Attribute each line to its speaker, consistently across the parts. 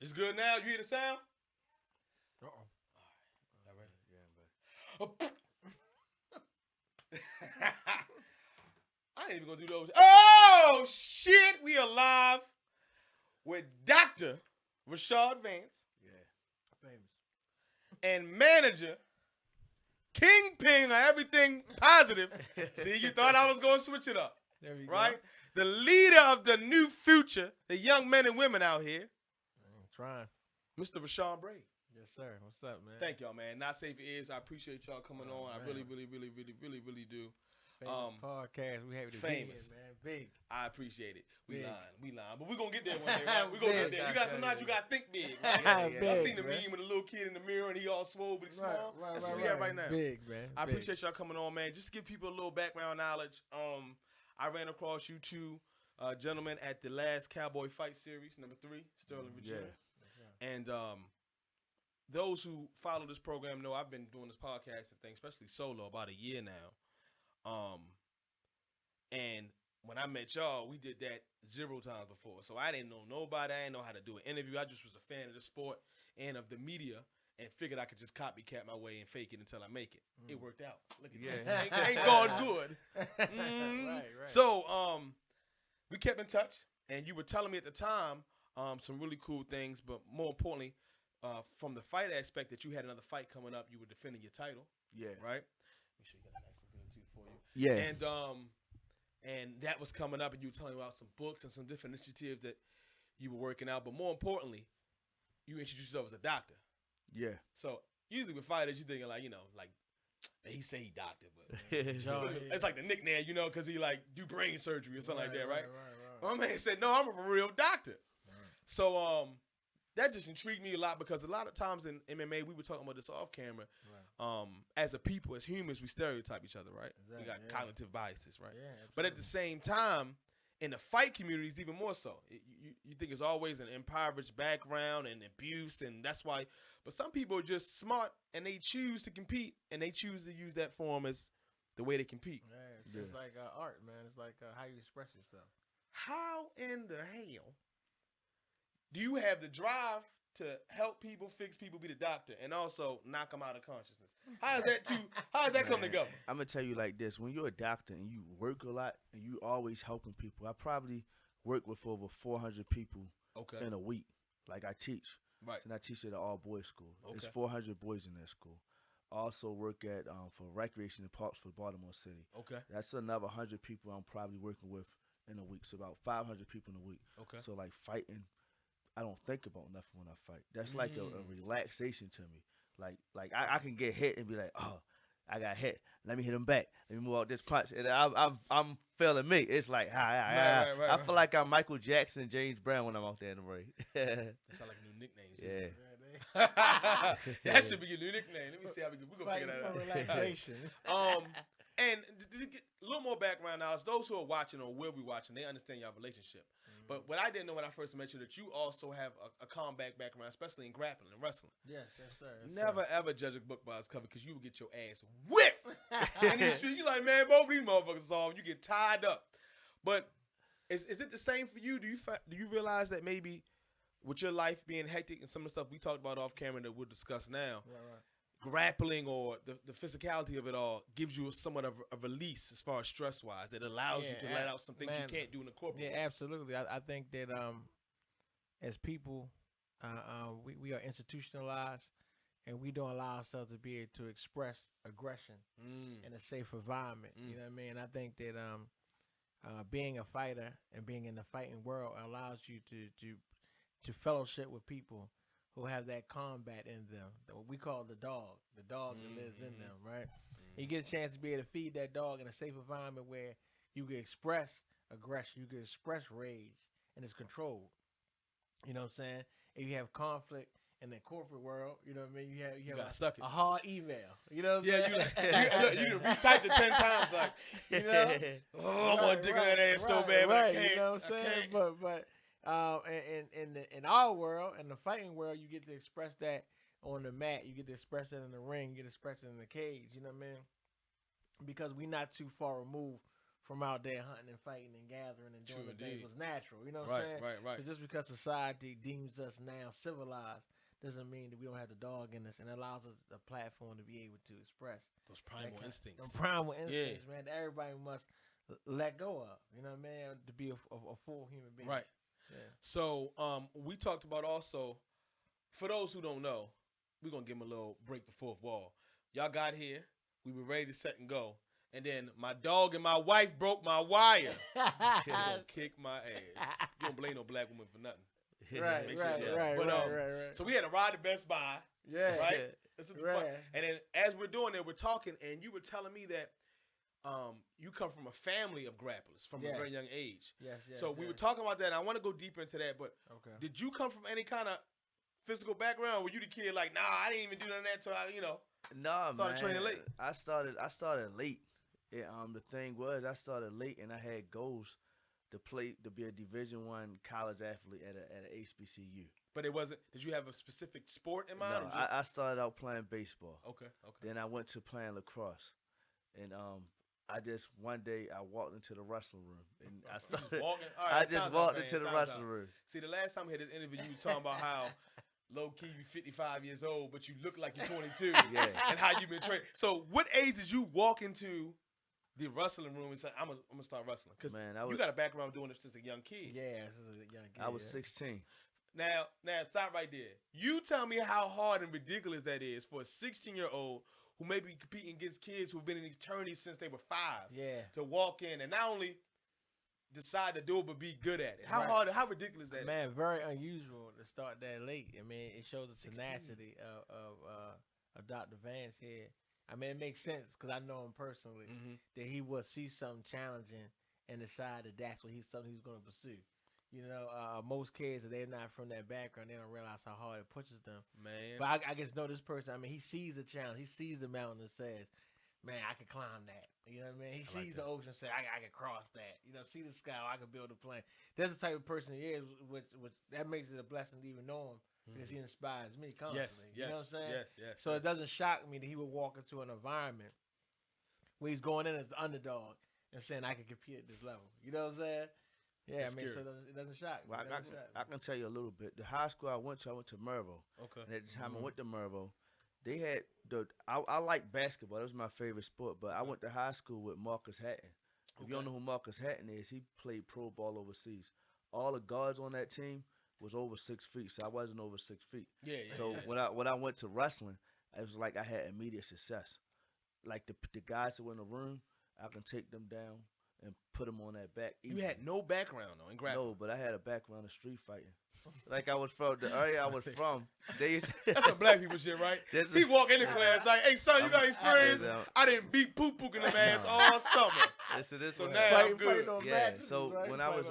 Speaker 1: It's good now. You hear the sound?
Speaker 2: Uh-oh.
Speaker 1: All right.
Speaker 2: Yeah,
Speaker 1: Y'all ready? I ain't even gonna do those. Oh shit! We are live with Dr. Rashad Vance
Speaker 2: famous.
Speaker 1: and manager Kingpin of everything positive. See, you thought I was gonna switch it up,
Speaker 2: There we
Speaker 1: right?
Speaker 2: go.
Speaker 1: The leader of the new future, the young men and women out here,
Speaker 2: Trying.
Speaker 1: Mr. Rashaan Bray.
Speaker 2: Yes, sir. What's up, man?
Speaker 1: Thank y'all, man. Not safe ears. I appreciate y'all coming on. I
Speaker 2: man.
Speaker 1: really do.
Speaker 2: Famous podcast. We happy to
Speaker 1: famous.
Speaker 2: be here, man. Big.
Speaker 1: I appreciate it. We
Speaker 2: Big.
Speaker 1: lying. But we're going to get there one day, right? We're going to get
Speaker 2: Big.
Speaker 1: there. You got some nights you got to think big. Right?
Speaker 2: Yeah,
Speaker 1: I
Speaker 2: big,
Speaker 1: seen the
Speaker 2: man.
Speaker 1: meme with a little kid in the mirror and he all swole, but he's small.
Speaker 2: Right,
Speaker 1: That's where we at right now.
Speaker 2: Big, man.
Speaker 1: I
Speaker 2: Big.
Speaker 1: appreciate y'all coming on, man. Just to give people a little background knowledge. I ran across you two gentlemen at the last Cowboy Fight Series, number 3, Sterling, Virginia. And those who follow this program know I've been doing this podcast and things, especially solo, about a year now. And when I met y'all, we did that 0 times before. So I didn't know nobody. I didn't know how to do an interview. I just was a fan of the sport and of the media and figured I could just copycat my way and fake it until I make it. It worked out. Look at this. Ain't going good.
Speaker 2: Right.
Speaker 1: So we kept in touch, and you were telling me at the time some really cool things, but more importantly, from the fight aspect, that you had another fight coming up. You were defending your title.
Speaker 3: Yeah.
Speaker 1: Right? Make sure you got a nice and good too for you.
Speaker 3: Yeah.
Speaker 1: And that was coming up, and you were telling me about some books and some different initiatives that you were working out. But more importantly, you introduced yourself as a doctor.
Speaker 3: Yeah.
Speaker 1: So usually with fighters, you thinking like, he say he doctor, but
Speaker 2: Yeah.
Speaker 1: it's like the nickname, because he like do brain surgery or something like that, right?
Speaker 2: Right.
Speaker 1: My man said, no, I'm a real doctor. Right. So that just intrigued me a lot because a lot of times in MMA, we were talking about this off camera. Right. As a people, as humans, we stereotype each other, right? Exactly, we got cognitive biases, right? Yeah, but at the same time, in the fight community, it's even more so. You think it's always an impoverished background and abuse, and that's why. But some people are just smart, and they choose to compete, and they choose to use that form as the way they compete.
Speaker 2: Yeah, it's just like art, man. It's like how you express yourself.
Speaker 1: How in the hell do you have the drive to help people, fix people, be the doctor, and also knock them out of consciousness? How does that come together?
Speaker 3: I'm going to tell you like this. When you're a doctor and you work a lot and you always helping people, I probably work with over 400 people in a week. Like I teach.
Speaker 1: Right.
Speaker 3: And I teach at an all-boys school.
Speaker 1: Okay.
Speaker 3: There's 400 boys in that school. I also work at for recreation and parks for Baltimore City.
Speaker 1: Okay.
Speaker 3: That's another 100 people I'm probably working with in a week. So about 500 people in a week.
Speaker 1: Okay.
Speaker 3: So like fighting, I don't think about nothing when I fight. That's like a relaxation to me. Like I can get hit and be like, oh, I got hit. Let me hit him back. Let me move out this punch. And I'm feeling me. It's like, I feel like I'm Michael Jackson, James Brown when I'm out there in the ring.
Speaker 1: That sound like new nicknames.
Speaker 3: Yeah.
Speaker 1: That should be your new nickname. Let me see how we're gonna figure that out.
Speaker 2: Relaxation.
Speaker 1: And to get a little more background knowledge, those who are watching or will be watching, they understand your relationship. But what I didn't know when I first met you, that you also have a combat background, especially in grappling and wrestling.
Speaker 2: Yes, sir.
Speaker 1: Never ever judge a book by its cover, because you will get your ass whipped in these streets. You like, man, both these motherfuckers off. You get tied up. But is it the same for you? Do you realize that maybe with your life being hectic and some of the stuff we talked about off camera that we'll discuss now, grappling or the physicality of it all gives you somewhat of a release as far as stress-wise? It allows you to let out some things you can't do in the corporate world.
Speaker 2: Yeah, absolutely. I think that as people, we are institutionalized, and we don't allow ourselves to be able to express aggression in a safe environment. You know what I mean? I think that being a fighter and being in the fighting world allows you to fellowship with people who have that combat in them, what we call the dog that lives in them, right? And you get a chance to be able to feed that dog in a safe environment where you can express aggression, you can express rage, and it's controlled. You know what I'm saying? If you have conflict in the corporate world, you know what I mean? You have a hard email. You know what I'm saying?
Speaker 1: You retyped it 10 times, like,
Speaker 2: you know?
Speaker 1: I want to dig in that ass so bad, but I can't.
Speaker 2: You know what I'm saying? But in our world, in the fighting world, you get to express that on the mat. You get to express that in the ring. You get to express it in the cage. You know what I mean? Because we're not too far removed from out there hunting and fighting and gathering and doing
Speaker 1: True
Speaker 2: the things
Speaker 1: indeed.
Speaker 2: was natural. You know what I'm saying?
Speaker 1: Right.
Speaker 2: So just because society deems us now civilized doesn't mean that we don't have the dog in us, and it allows us a platform to be able to express
Speaker 1: Those primal instincts.
Speaker 2: Them primal instincts, man, that everybody must let go of. You know what I mean? To be a full human being.
Speaker 1: Right.
Speaker 2: Yeah.
Speaker 1: So we talked about also, for those who don't know, we're going to give them a little break the fourth wall. Y'all got here. We were ready to set and go. And then my dog and my wife broke my wire. They're going to kick my ass. You don't blame no black woman for nothing.
Speaker 2: Right.
Speaker 1: So we had to ride to Best Buy.
Speaker 2: Yeah.
Speaker 1: Right? This is the fun.
Speaker 2: Right.
Speaker 1: And then as we're doing it, we're talking, and you were telling me that you come from a family of grapplers from a very young age.
Speaker 2: Yes.
Speaker 1: So we were talking about that, and I want to go deeper into that, but did you come from any kind of physical background? Or were you the kid like, nah, I didn't even do none of that until I, started training late?
Speaker 3: I started late. The thing was, I started late, and I had goals to be a Division I college athlete at a HBCU.
Speaker 1: But it wasn't. Did you have a specific sport in mind?
Speaker 3: No, I started out playing baseball.
Speaker 1: Okay.
Speaker 3: Then I went to playing lacrosse, and I just one day I walked into the wrestling room, and I started. I just walked into the wrestling room.
Speaker 1: See, the last time we had this interview, you were talking about how low key you 55 years old, but you look like you're 22.
Speaker 3: Yeah.
Speaker 1: And how you been training. So, what age did you walk into the wrestling room and say, I'm gonna start wrestling? Because you got a background doing this since a young kid.
Speaker 2: Yeah, since a young kid.
Speaker 3: I was 16.
Speaker 1: Now, stop right there. You tell me how hard and ridiculous that is for a 16-year-old who may be competing against kids who've been in these tourneys since they were 5.
Speaker 2: Yeah.
Speaker 1: To walk in and not only decide to do it, but be good at it. How ridiculous that is?
Speaker 2: Man, very unusual to start that late. I mean, it shows the
Speaker 1: 16.
Speaker 2: tenacity of Dr. Vance here. I mean, it makes sense because I know him personally that he would see something challenging and decide that that's something he's going to pursue. You know, most kids, if they're not from that background, they don't realize how hard it pushes them.
Speaker 1: Man.
Speaker 2: But I just know this person, I mean, he sees the challenge. He sees the mountain and says, man, I can climb that. You know what I mean? He sees the ocean and says, I can cross that. You know, see the sky, I can build a plane. That's the type of person he is, which that makes it a blessing to even know him because he inspires me constantly.
Speaker 1: Yes.
Speaker 2: You know what I'm saying?
Speaker 1: Yes.
Speaker 2: So it doesn't shock me that he would walk into an environment where he's going in as the underdog and saying, I can compete at this level. You know what I'm saying? Yeah,
Speaker 1: That's
Speaker 2: I mean,
Speaker 1: scary.
Speaker 2: so it doesn't shock me.
Speaker 3: Well, I can tell you a little bit. The high school I went to Mervo.
Speaker 1: Okay.
Speaker 3: And at the time I went to Mervo, they had I like basketball. That was my favorite sport. But I went to high school with Marcus Hatton. If you don't know who Marcus Hatton is, he played pro ball overseas. All the guards on that team was over 6 feet, so I wasn't over 6 feet.
Speaker 1: Yeah.
Speaker 3: So when I went to wrestling, it was like I had immediate success. Like the guys that were in the room, I can take them down and put them on that back.
Speaker 1: You had no background though in grappling.
Speaker 3: No, but I had a background in street fighting. Like I was from the area I was from.
Speaker 1: That's some black people shit, right? He walk into class like, "Hey son, you got experience? I didn't beat poo in them ass all summer." So now I'm good.
Speaker 3: Yeah. So when I was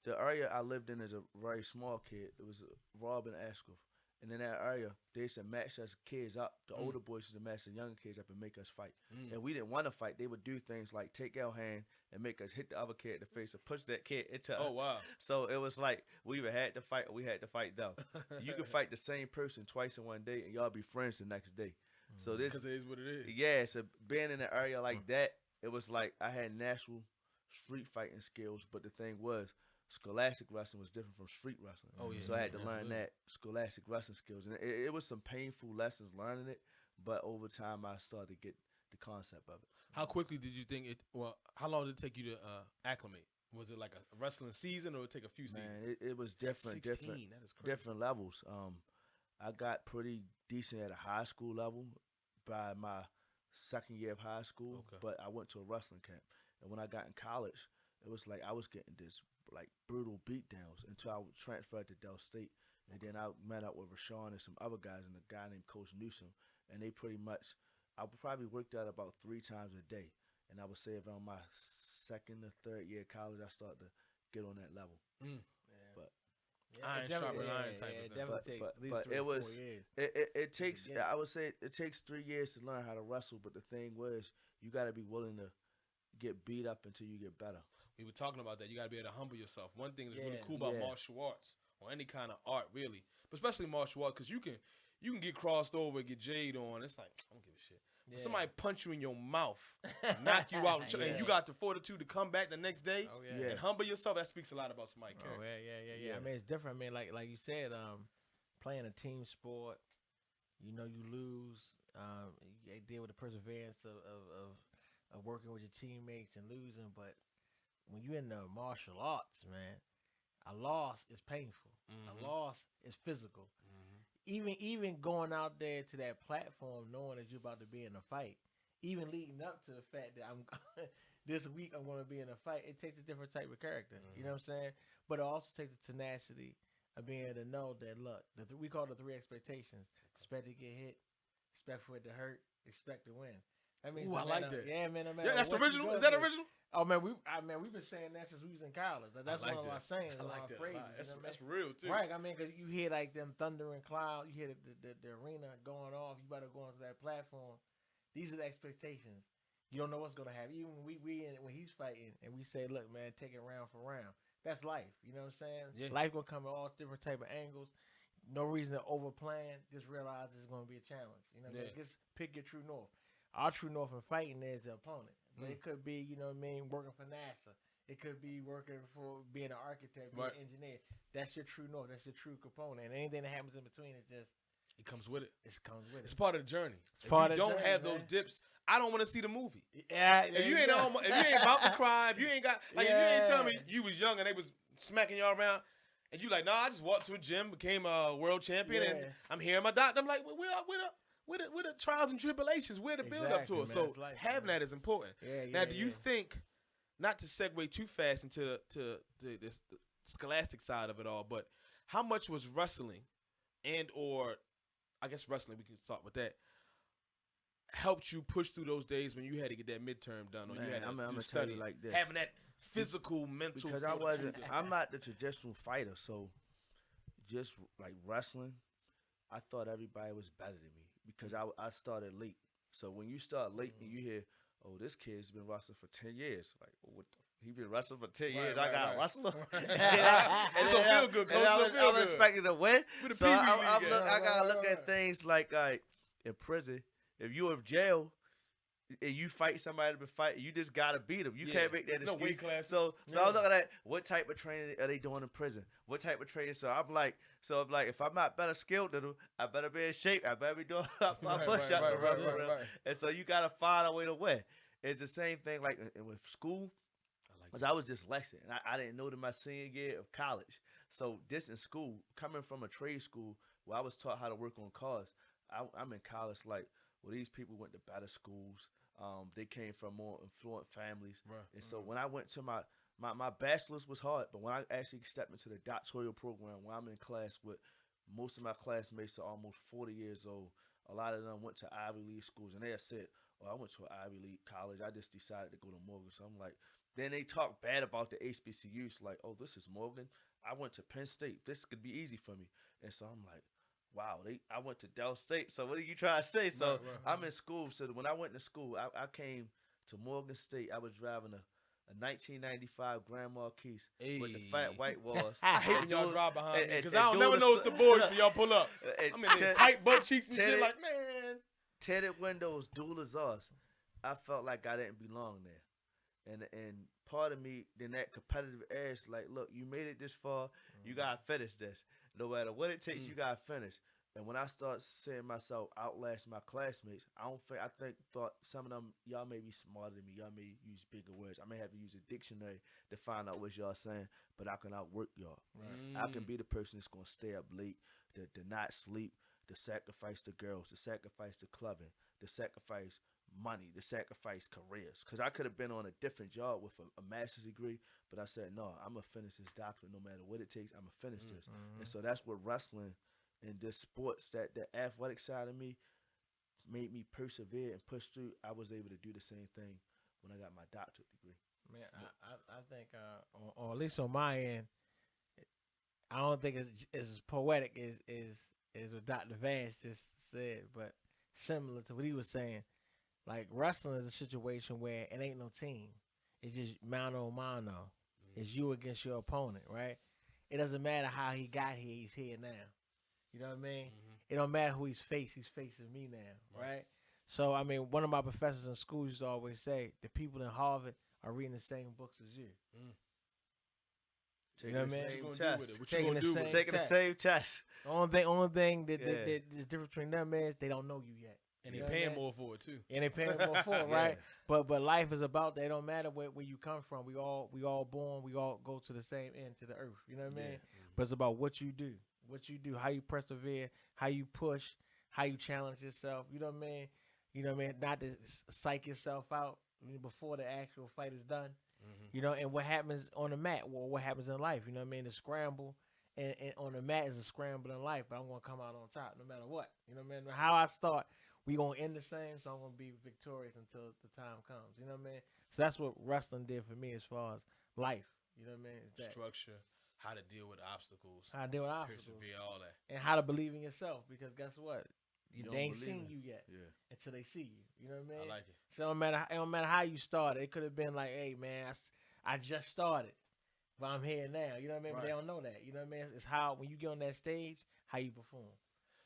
Speaker 3: the area I lived in is a very small kid. It was Rob and Ashcroft. And in that area, they used to match us kids up. The older boys used to match the younger kids up and make us fight. And we didn't want to fight. They would do things like take our hand and make us hit the other kid in the face or push that kid into us.
Speaker 1: Oh, wow.
Speaker 3: So it was like we either had to fight or we had to fight them. You could fight the same person twice in one day and y'all be friends the next day. So this,
Speaker 1: because it is what it is.
Speaker 3: Yeah, so being in an area like that, it was like I had natural street fighting skills, but the thing was, scholastic wrestling was different from street wrestling.
Speaker 1: Oh, yeah.
Speaker 3: So I had to learn that scholastic wrestling skills. And it was some painful lessons learning it, but over time I started to get the concept of it.
Speaker 1: How quickly did you think it, how long did it take you to acclimate? Was it like a wrestling season or would it take a few seasons?
Speaker 3: Man, it was different.
Speaker 1: That is crazy.
Speaker 3: Different levels. I got pretty decent at a high school level by my second year of high school, but I went to a wrestling camp. And when I got in college, it was like I was getting this like brutal beatdowns until I transferred to Del State. And then I met up with Rashaan and some other guys and a guy named Coach Newsom. And they pretty much, I probably worked out about 3 times a day. And I would say around my second or third year of college, I started to get on that level. But
Speaker 1: iron sharpen iron type of thing.
Speaker 3: But it was, it takes, I would say it takes 3 years to learn how to wrestle. But the thing was, you got to be willing to get beat up until you get better.
Speaker 1: We were talking about that. You got to be able to humble yourself. One thing that's really cool about martial arts or any kind of art, really, but especially martial arts, because you can get crossed over, get jade on. It's like, I don't give a shit. When somebody punch you in your mouth, knock you out, and you got the fortitude to come back the next day and humble yourself, that speaks a lot about somebody's character.
Speaker 2: Yeah. I mean, it's different. I mean, like you said, playing a team sport, you lose. You deal with the perseverance of working with your teammates and losing. But when you're in the martial arts, man, a loss is painful. A loss is physical. Even going out there to that platform, knowing that you're about to be in a fight, even leading up to the fact that I'm this week I'm going to be in a fight, it takes a different type of character. You know what I'm saying? But it also takes the tenacity of being able to know that look, we call the 3 expectations: expect to get hit, expect for it to hurt, expect to win. That means
Speaker 1: I like that.
Speaker 2: Yeah, man.
Speaker 1: That's original. Is that original?
Speaker 2: Oh man, we've been saying that since we was in college. That's one of our sayings.
Speaker 1: I like that.
Speaker 2: Phrases,
Speaker 1: That's real too.
Speaker 2: Right. I mean, because you hear like them thundering clouds, you hear the arena going off. You better go onto that platform. These are the expectations. You don't know what's gonna happen. Even when he's fighting, and we say, look, man, take it round for round. That's life. You know what I'm saying?
Speaker 1: Yeah.
Speaker 2: Life gonna come in all different type of angles. No reason to overplan. Just realize it's gonna be a challenge. You know what I mean? Just pick your true north. Our true north in fighting is the opponent. But it could be, you know what I mean, working for NASA. It could be working for being an architect, being an engineer. That's your true north. That's your true component. And anything that happens in between is just...
Speaker 1: It comes with it.
Speaker 2: It comes with it.
Speaker 1: It's part of the journey.
Speaker 2: If you
Speaker 1: don't have those dips, I don't want to see the movie.
Speaker 2: Yeah.
Speaker 1: If you ain't about to cry, if you ain't got... Like, if you ain't telling me you was young and they was smacking y'all around, and you like, I just walked to a gym, became a world champion, and I'm here in my doctor. I'm like, where the trials and tribulations, where the build up to it. So having that is important. Now, do you think, not to segue too fast into the scholastic side of it all, but how much was wrestling or I guess wrestling, we can start with that, helped you push through those days when you had to get that midterm done or you had to study
Speaker 3: like this,
Speaker 1: having that physical, mental?
Speaker 3: Because I'm not the traditional fighter, so just like wrestling, I thought everybody was better than me. Because I started late. So when you start late and you hear, this kid's been wrestling for 10 years. Like, he been wrestling for 10 years. I got a wrestler.
Speaker 1: It's going to feel good, coach.
Speaker 3: I'm expecting to win. So I got to look at things like in prison, if you in jail and you fight somebody to fight, you just got to beat them. You can't make that excuse.
Speaker 1: No weight class.
Speaker 3: So I'm looking at what type of training are they doing in prison? What type of training? So I'm like, if I'm not better skilled than them, I better be in shape. I better be doing my push-ups. Right. And so you got to find a way to win. It's the same thing like with school. Because I was dyslexic. And I didn't know to my senior year of college. So this in school, coming from a trade school where I was taught how to work on cars, I'm in college like, these people went to better schools. They came from more affluent families. Right. And so when I went to my bachelor's was hard, but when I actually stepped into the doctoral program where I'm in class with most of my classmates are almost 40 years old, a lot of them went to Ivy League schools, and they said, I went to an Ivy League college. I just decided to go to Morgan. So I'm like, then they talk bad about the HBCUs, like, this is Morgan. I went to Penn State. This could be easy for me. And so I'm like, wow, I went to Del State. So what are you trying to say? So I'm in school. So when I went to school, I came to Morgan State. I was driving a 1995 Grand Marquis with the fat white walls.
Speaker 1: I hate when y'all drive behind me because I don't never know it's the boys, so y'all pull up. I'm in there tight butt cheeks and shit like, man.
Speaker 3: Tinted windows, dual exhaust. I felt like I didn't belong there. And part of me, then that competitive edge, like, look, you made it this far, you got to finish this. No matter what it takes, you got to finish. And when I start seeing myself outlast my classmates, I thought some of them, y'all may be smarter than me. Y'all may use bigger words. I may have to use a dictionary to find out what y'all saying, but I can outwork y'all. Right. I can be the person that's going to stay up late, to not sleep, to sacrifice the girls, to sacrifice the clubbing, to sacrifice money, to sacrifice careers. Because I could have been on a different job with a master's degree, but I said, no, I'm going to finish this doctorate no matter what it takes. I'm going to finish this. And so that's what wrestling and this sports, that the athletic side of me made me persevere and push through. I was able to do the same thing when I got my doctorate degree.
Speaker 2: Man, I think, or at least on my end, I don't think it's as poetic as what Dr. Vance just said, but similar to what he was saying. Like, wrestling is a situation where it ain't no team. It's just mano a mano. It's you against your opponent, right? It doesn't matter how he got here. He's here now. You know what I mean? It don't matter who he's facing me now, right? So I mean, one of my professors in school used to always say, the people in Harvard are reading the same books as you.
Speaker 3: Taking
Speaker 2: You know what I
Speaker 3: the
Speaker 2: mean?
Speaker 3: same
Speaker 1: What you
Speaker 3: test.
Speaker 1: gonna do with it? What you
Speaker 2: Taking
Speaker 1: gonna
Speaker 2: the
Speaker 1: do with
Speaker 2: same
Speaker 1: it?
Speaker 3: Taking the
Speaker 2: test.
Speaker 3: same test.
Speaker 2: Only thing that,
Speaker 3: Yeah.
Speaker 2: that is different between them is they don't know you yet.
Speaker 1: And
Speaker 2: You
Speaker 1: they
Speaker 2: know what
Speaker 1: paying
Speaker 2: I mean?
Speaker 1: more for it too.
Speaker 2: And they paying more for it, right? But life is about that. It don't matter where you come from. We all born. We all go to the same end, to the earth. You know what I mean? But it's about what you do, how you persevere, how you push, how you challenge yourself. You know what I mean? You know what I mean? Not to psych yourself out before the actual fight is done. You know, and what happens on the mat, or what happens in life. You know what I mean? The scramble, and on the mat is a scramble in life. But I'm gonna come out on top no matter what. You know what I mean? How I start, we gonna end the same. So I'm gonna be victorious until the time comes. You know what I mean? So that's what wrestling did for me as far as life. You know what I mean? It's that.
Speaker 1: Structure, how to deal with obstacles,
Speaker 2: How to deal with obstacles,
Speaker 1: persevere, all that.
Speaker 2: and how to believe in yourself. Because guess what?
Speaker 3: You
Speaker 2: They
Speaker 3: don't
Speaker 2: ain't
Speaker 3: believe
Speaker 2: seen
Speaker 3: it.
Speaker 2: you yet
Speaker 3: Yeah.
Speaker 2: until they see you. You know what I mean?
Speaker 1: I like it.
Speaker 2: So it don't matter how you started. It could have been like, hey man, I just started, but I'm here now. You know what I mean? But they
Speaker 1: Right.
Speaker 2: don't know that. You know what I mean? It's how when you get on that stage, how you perform.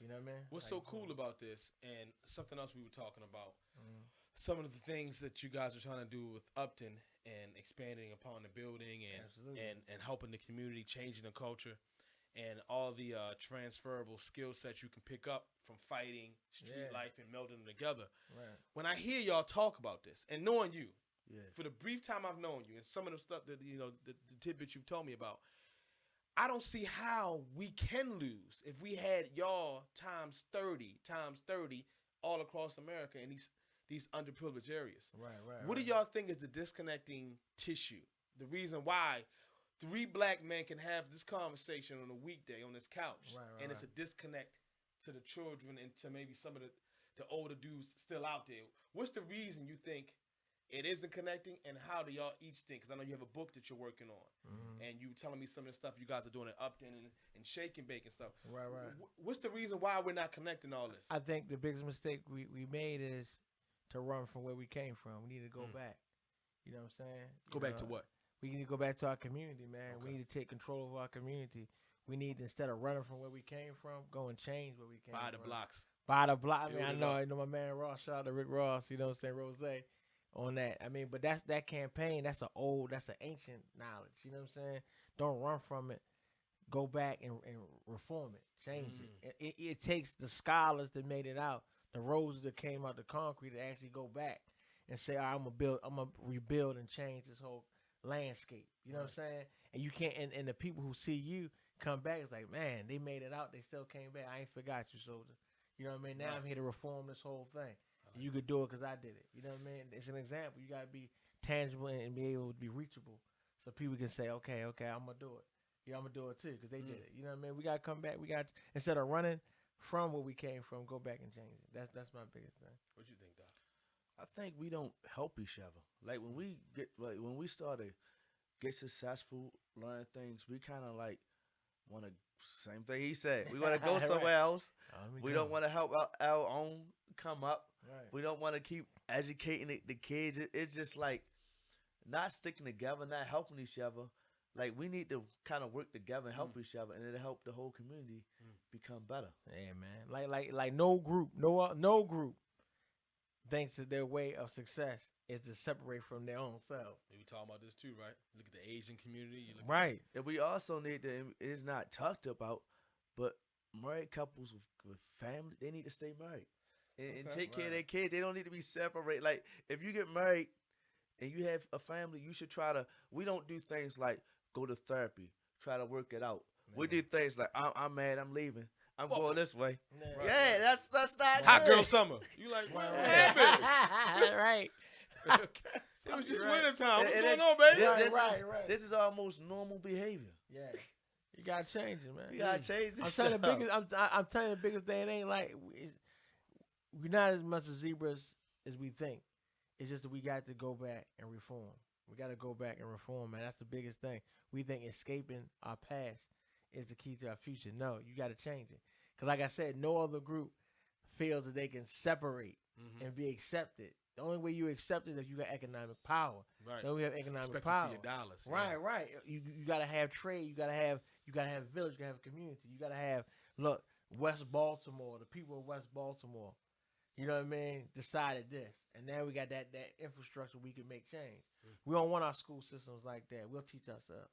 Speaker 2: You know what I mean?
Speaker 1: What's
Speaker 2: How
Speaker 1: so
Speaker 2: you
Speaker 1: cool
Speaker 2: perform.
Speaker 1: about this, and something else we were talking about,
Speaker 2: Mhm.
Speaker 1: some of the things that you guys are trying to do with Upton and expanding upon the building
Speaker 2: Absolutely.
Speaker 1: and helping the community, changing the culture, and all the transferable skill sets you can pick up from fighting, street
Speaker 2: Yeah.
Speaker 1: life, and melding them together.
Speaker 2: Right.
Speaker 1: When I hear y'all talk about this, and knowing you,
Speaker 3: Yeah.
Speaker 1: for the brief time I've known you, and some of the stuff that the tidbits you've told me about, I don't see how we can lose if we had y'all times 30 all across America in these underprivileged areas.
Speaker 2: Right.
Speaker 1: What do y'all think is the disconnecting tissue? The reason why 3 black men can have this conversation on a weekday on this couch, and it's a disconnect to the children and to maybe some of the older dudes still out there. What's the reason you think it isn't connecting, and how do y'all each think? Because I know you have a book that you're working on, and you telling me some of the stuff you guys are doing at Upton and Shake and Bake and stuff.
Speaker 2: Right.
Speaker 1: What's the reason why we're not connecting all this?
Speaker 2: I think the biggest mistake we made is to run from where we came from. We need to go back. You know what I'm saying?
Speaker 1: Go back to what?
Speaker 2: We need to go back to our community, man.
Speaker 1: Okay.
Speaker 2: We need to take control of our community. We need, instead of running from where we came from, go and change where we came
Speaker 1: Buy
Speaker 2: from.
Speaker 1: the blocks.
Speaker 2: Buy the block. I mean,
Speaker 1: Build
Speaker 2: I
Speaker 1: it
Speaker 2: know,
Speaker 1: up.
Speaker 2: I know my man Rashad, the Rick Ross, you know what I'm saying, Rose, on that. I mean, but that campaign, that's an ancient knowledge. You know what I'm saying? Don't run from it. Go back and reform it. Change it. It takes the scholars that made it out, the roses that came out the concrete, to actually go back and say, I'm gonna rebuild and change this whole landscape. You know what I'm saying? And you can't, and the people who see you come back, it's like, man, they made it out. They still came back. I ain't forgot you, soldier. You know what I mean? Now I'm here to reform this whole thing. And you could do it because I did it. You know what I mean? It's an example. You got to be tangible and be able to be reachable, so people can say, okay, I'm gonna do it. Yeah, I'm gonna do it too because they did it. You know what I mean? We gotta come back. We got, instead of running from where we came from, go back and change it. That's my biggest thing.
Speaker 1: What you think, Doc?
Speaker 3: I think we don't help each other. Like when we start to get successful, learn things, we kind of like want to. Same thing he said. We want to go
Speaker 2: Right.
Speaker 3: somewhere else.
Speaker 2: Let me
Speaker 3: We
Speaker 2: go.
Speaker 3: don't want to help our own come up.
Speaker 2: Right.
Speaker 3: We don't want to keep educating the kids. It's just like not sticking together, not helping each other. Like we need to kind of work together and help each other, and it'll help the whole community become better.
Speaker 2: Yeah, man. Like no group thinks that their way of success is to separate from their own selves.
Speaker 1: We talking about this too, right? Look at the Asian community. You look
Speaker 2: Right.
Speaker 3: And we also need to. It's not talked about, but married couples with family, they need to stay married and
Speaker 1: Okay.
Speaker 3: take care of their kids. They don't need to be separated. Like if you get married and you have a family, you should try to. We don't do things like go to therapy, try to work it out. We do things like I'm mad, I'm leaving, I'm going this way.
Speaker 2: Right.
Speaker 3: Yeah, that's not
Speaker 1: Hot
Speaker 3: good.
Speaker 1: girl summer. You like what
Speaker 2: Right.
Speaker 1: happened?
Speaker 2: Right.
Speaker 1: It was just
Speaker 2: Right.
Speaker 1: winter time. What's
Speaker 3: And
Speaker 1: going
Speaker 3: it's-
Speaker 1: on, baby?
Speaker 2: Right.
Speaker 3: This is almost normal behavior.
Speaker 2: Yeah. You gotta change it, man.
Speaker 3: You gotta change this.
Speaker 2: I'm telling you the
Speaker 3: stuff.
Speaker 2: biggest. I'm telling you the biggest thing. It ain't like we're not as much as zebras as we think. It's just that we got to go back and reform. We got to go back and reform, man. That's the biggest thing. We think escaping our past is the key to our future. No, you got to change it. Because like I said, no other group feels that they can separate and be accepted. The only way you accept it is if you got economic power.
Speaker 1: Right.
Speaker 2: Then we have economic
Speaker 1: Respect
Speaker 2: power.
Speaker 1: for your dollars.
Speaker 2: Right. You gotta have trade. You gotta have a village. You gotta have a community. You gotta have West Baltimore. The people of West Baltimore. you know what I mean, decided this. And now we got that infrastructure we can make change. We don't want our school systems like that. We'll teach ourselves.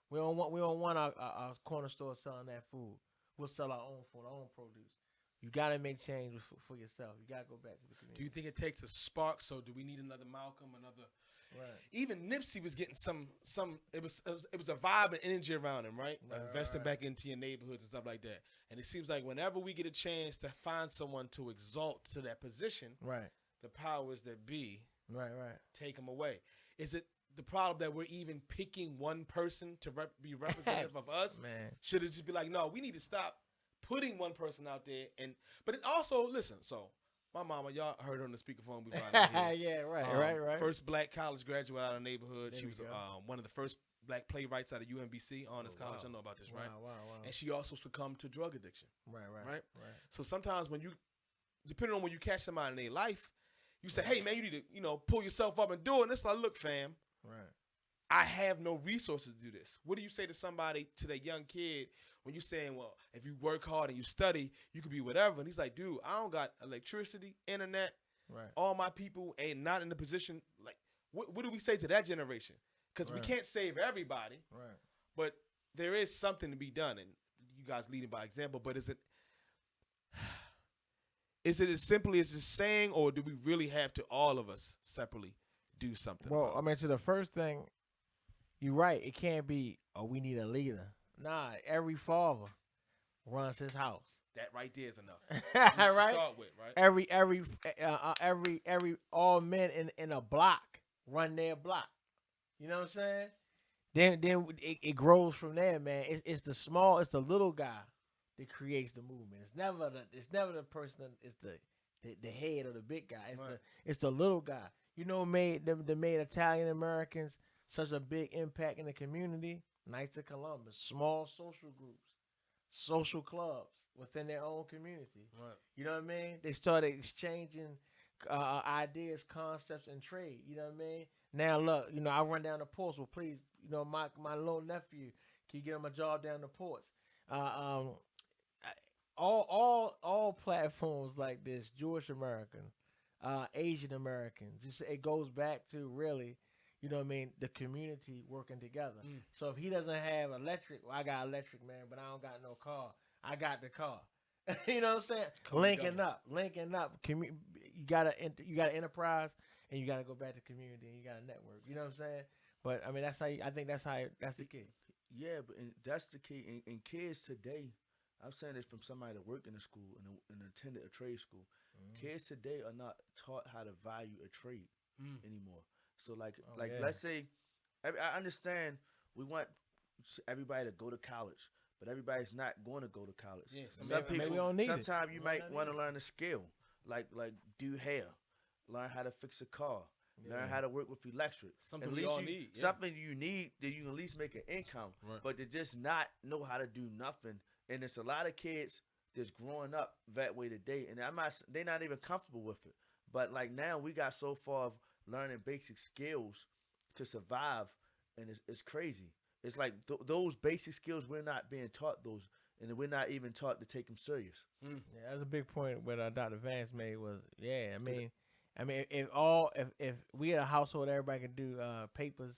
Speaker 2: We don't want our corner store selling that food. We'll sell our own food, our own produce. You got to make change for yourself. You got to go back to the community.
Speaker 1: Do you think it takes a spark? So do we need another Malcolm, another?
Speaker 2: Right.
Speaker 1: Even Nipsey was getting some. It was a vibe and energy around him, right? Like investing back into your neighborhoods and stuff like that. And it seems like whenever we get a chance to find someone to exalt to that position,
Speaker 2: right,
Speaker 1: the powers that be,
Speaker 2: right,
Speaker 1: take them away. Is it the problem that we're even picking one person to be representative of us?
Speaker 2: Man,
Speaker 1: should it just be like, no, we need to stop putting one person out there? But it also, listen, so my mama, y'all heard her on the speakerphone before.
Speaker 2: Yeah, right.
Speaker 1: First black college graduate out of the neighborhood.
Speaker 2: There
Speaker 1: she was one of the first black playwrights out of UMBC, Honors College. I know about this, right?
Speaker 2: Wow.
Speaker 1: And she also succumbed to drug addiction.
Speaker 2: Right.
Speaker 1: So sometimes when you, depending on when you catch somebody in their life, you say, hey, man, you need to, pull yourself up and do it. And it's like, look, fam,
Speaker 2: right,
Speaker 1: I have no resources to do this. What do you say to somebody, to that young kid, when you're saying, well, if you work hard and you study, you could be whatever? And he's like, dude, I don't got electricity, internet.
Speaker 2: Right.
Speaker 1: All my people ain't not in the position. Like, what do we say to that generation? Because we can't save everybody.
Speaker 2: Right.
Speaker 1: But there is something to be done. And you guys leading by example. But is it as simply as just saying, or do we really have to, all of us separately, do something?
Speaker 2: Well, I mean, to the first thing, you're right. It can't be, we need a leader. Nah, every father runs his house.
Speaker 1: That right there is enough.
Speaker 2: Right.
Speaker 1: Start with, right?
Speaker 2: Every all men in a block run their block. You know what I'm saying? Then it grows from there, man. It's the little guy that creates the movement. It's never the person that is the head or the big guy. It's the little guy. You know, made Italian Americans such a big impact in the community. Knights of Columbus, small social groups, social clubs within their own community.
Speaker 1: Right. You
Speaker 2: know what I mean? They started exchanging ideas, concepts, and trade. You know what I mean? Now look, I run down the ports. Well, please, my little nephew, can you get him a job down the ports? All platforms like this, Jewish American, Asian Americans, it goes back to really, the community working together. So if he doesn't have electric, well, I got electric, man, but I don't got no car. I got the car. You know what I'm saying? Linking up. You got to enterprise, and you got to go back to community, and you got to network. You know what I'm saying? But I mean, that's the key.
Speaker 3: Yeah, but that's the key. And kids today, I'm saying this from somebody that worked in a school and attended a trade school. Kids today are not taught how to value a trade anymore. So let's say, I understand we want everybody to go to college, but everybody's not going to go to college.
Speaker 1: Yeah,
Speaker 3: some people
Speaker 2: don't need
Speaker 3: sometimes you might want to learn a skill, like do hair, learn how to fix a car, learn how to work with electric.
Speaker 1: Something we all need. Yeah.
Speaker 3: Something you need that you can at least make an income, but to just not know how to do nothing. And there's a lot of kids that's growing up that way today, and they're not even comfortable with it. But like now, we got so far of learning basic skills to survive, and it's crazy. It's like those basic skills we're not being taught those, and we're not even taught to take them serious.
Speaker 2: Yeah, that's a big point. What Dr. Vance made was, I mean, if we had a household, everybody can do papers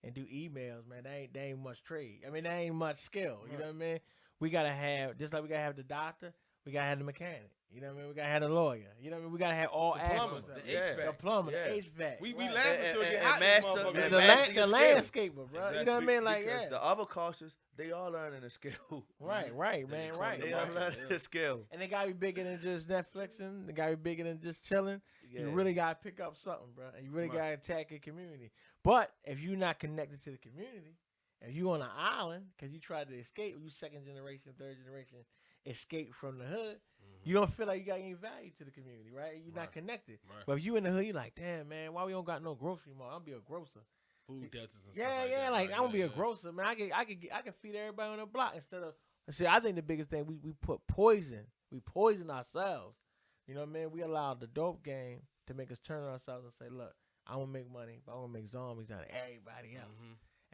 Speaker 2: and do emails, man. That ain't much trade. I mean, that ain't much skill. You know what I mean? We gotta have, just like we gotta have the doctor, we gotta have the mechanic. You know what I mean? We gotta have the lawyer. You know what I mean? We gotta have all aspects.
Speaker 1: The HVAC.
Speaker 2: The plumber, the HVAC.
Speaker 1: We laugh until it get hot.
Speaker 3: The
Speaker 2: landscaper, bro. You know what I mean? Like,
Speaker 3: because the other courses, they all learning a skill.
Speaker 2: Right, man, right.
Speaker 3: They all learning a skill.
Speaker 2: And they gotta be bigger than just Netflixing. They gotta be bigger than just chilling. Yeah. You really gotta pick up something, bro. And you really gotta attack your community. But if you're not connected to the community, if you on an island, because you tried to escape, you second generation, third generation, escape from the hood, you don't feel like you got any value to the community, right? You're not connected. Right. But if you in the hood, you're like, damn, man, why we don't got no grocery mart? I'm be a grocer.
Speaker 1: Food deserts and stuff
Speaker 2: like that. I'm gonna be a grocer, man. I can feed everybody on the block instead of. See, I think the biggest thing we put poison. We poison ourselves. You know what I mean? We allowed the dope game to make us turn on ourselves and say, look, I'm gonna make money, but I'm gonna make zombies out of everybody else.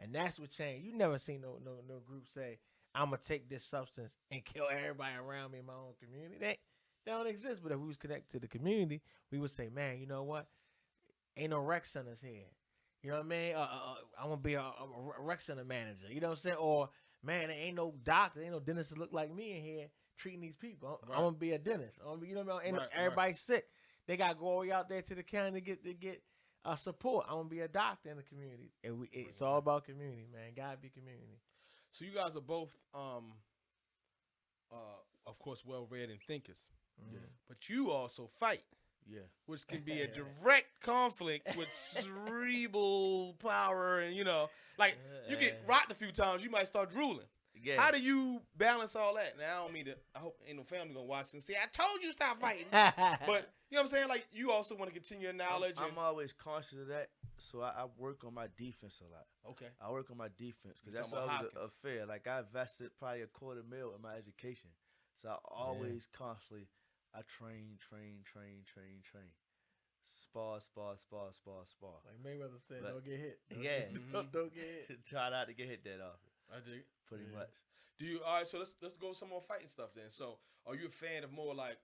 Speaker 2: And that's what changed. You never seen no group say, I'm gonna take this substance and kill everybody around me in my own community. They don't exist. But if we was connected to the community, we would say, man, you know what? Ain't no rec centers here. You know what I mean? I'm gonna be a rec center manager. You know what I'm saying? Or man, there ain't no doctor, ain't no dentist that look like me in here treating these people. I'm gonna be a dentist. You know what I mean? Everybody's sick. They gotta go all the way out there to the county to get support. I'm gonna be a doctor in the community, and it's all about community, man. Gotta be community.
Speaker 1: So you guys are both, of course, well-read and thinkers.
Speaker 3: Yeah.
Speaker 1: But you also fight.
Speaker 3: Yeah.
Speaker 1: Which can be a direct conflict with cerebral power, and you get rocked a few times, you might start drooling.
Speaker 3: Yeah.
Speaker 1: How do you balance all that? Now I don't mean to. I hope ain't no family gonna watch and say I told you stop fighting. But you know what I'm saying? Like you also want to continue your knowledge.
Speaker 3: I'm always conscious of that, so I work on my defense a lot.
Speaker 1: Okay.
Speaker 3: I work on my defense because that's always a fair. Like I invested probably $250,000 in my education, so I always constantly. I train. Spar.
Speaker 2: Like Mayweather said, don't get hit. Don't get hit.
Speaker 3: Try not to get hit that often.
Speaker 1: I dig it.
Speaker 3: Pretty much.
Speaker 1: Do you? All right. So let's go some more fighting stuff then. So are you a fan of more like